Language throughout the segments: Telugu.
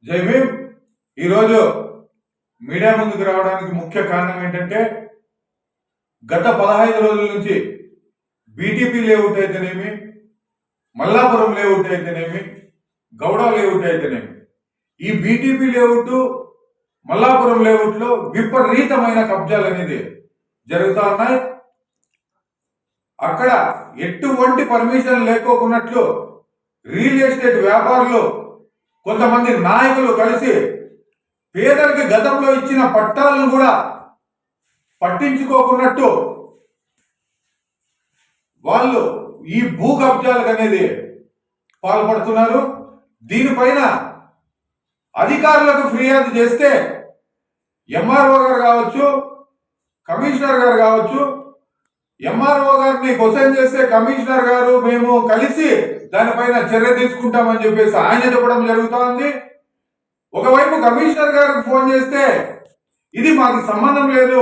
జై భీమ్. ఈరోజు మీడియా ముందుకు రావడానికి ముఖ్య కారణం ఏంటంటే గత 15 రోజుల నుంచి బీటీపీ లేఅవుట్ అయితేనేమి, మల్లాపురం లేఅవుట్ అయితేనేమి, గౌడ లేఅవుట్ అయితేనేమి, ఈ బీటీపీ లేఅవుట్, మల్లాపురం లేఅవుట్లో విపరీతమైన కబ్జాలు అనేది జరుగుతూ ఉన్నాయి. అక్కడ ఎటువంటి పర్మిషన్ లేకోకున్నట్లు రియల్ ఎస్టేట్ వ్యాపారులు కొంతమంది నాయకులు కలిసి పేదలకు గతంలో ఇచ్చిన పట్టాలను కూడా పట్టించుకోకున్నట్టు వాళ్ళు ఈ భూ కబ్జాలకు అనేది పాల్పడుతున్నారు. దీనిపైన అధికారులకు ఫిర్యాదు చేస్తే ఎంఆర్ఓ గారు కావచ్చు, కమిషనర్ గారు కావచ్చు, ఎంఆర్ఓ గారిని క్వశ్చన్ చేస్తే కమిషనర్ గారు మేము కలిసి దానిపైన చర్య తీసుకుంటామని చెప్పేసి ఆయన చెప్పడం జరుగుతోంది. ఒకవైపు కమిషనర్ గారికి ఫోన్ చేస్తే ఇది మాకు సంబంధం లేదు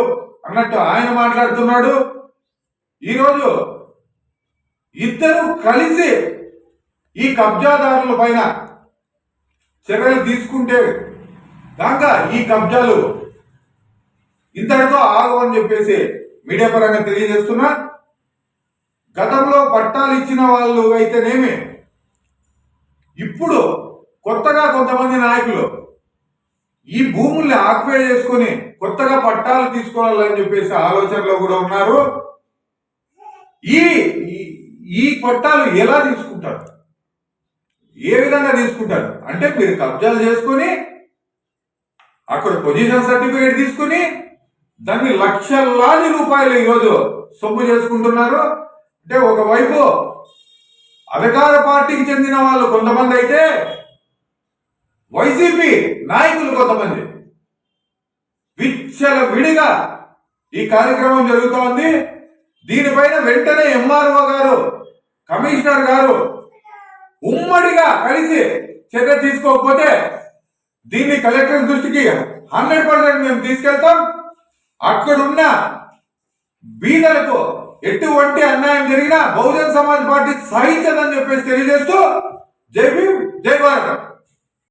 అన్నట్టు ఆయన మాట్లాడుతున్నాడు. ఈరోజు ఇద్దరు కలిసి ఈ కబ్జాదారుల పైన చర్యలు తీసుకుంటే దాకా ఈ కబ్జాలు ఇంతటితో ఆగవని చెప్పేసి మీడియా పరంగా తెలియజేస్తున్నా. గతంలో పట్టాలు ఇచ్చిన వాళ్ళు అయితేనేమి, ఇప్పుడు కొత్తగా కొంతమంది నాయకులు ఈ భూముల్ని ఆక్యుపై చేసుకుని కొత్తగా పట్టాలు తీసుకోవాలని చెప్పేసి ఆలోచనలో కూడా ఉన్నారు. ఈ ఈ పట్టాలు ఎలా తీసుకుంటారు, ఏ విధంగా తీసుకుంటారు అంటే మీరు కబ్జాలు చేసుకుని అక్కడ పొజిషన్ సర్టిఫికేట్ తీసుకుని దాన్ని లక్షలాది రూపాయలు ఈరోజు సొమ్ము చేసుకుంటున్నారు. అంటే ఒకవైపు అధికార పార్టీకి చెందిన వాళ్ళు కొంతమంది అయితే వైసీపీ నాయకులు కొంతమంది విచ్చల విడిగా ఈ కార్యక్రమం జరుగుతోంది. దీనిపైన వెంటనే ఎంఆర్ఓ గారు, కమిషనర్ గారు ఉమ్మడిగా కలిసి చర్య తీసుకోకపోతే దీన్ని కలెక్టర్ దృష్టికి 100% మేము తీసుకెళ్తాం. అక్కడున్న బీదలకు ఎటువంటి అన్యాయం జరిగినా బహుజన్ సమాజ్ పార్టీ సహించదని చెప్పేసి తెలియజేస్తూ జై భీమ్, జై భారత్.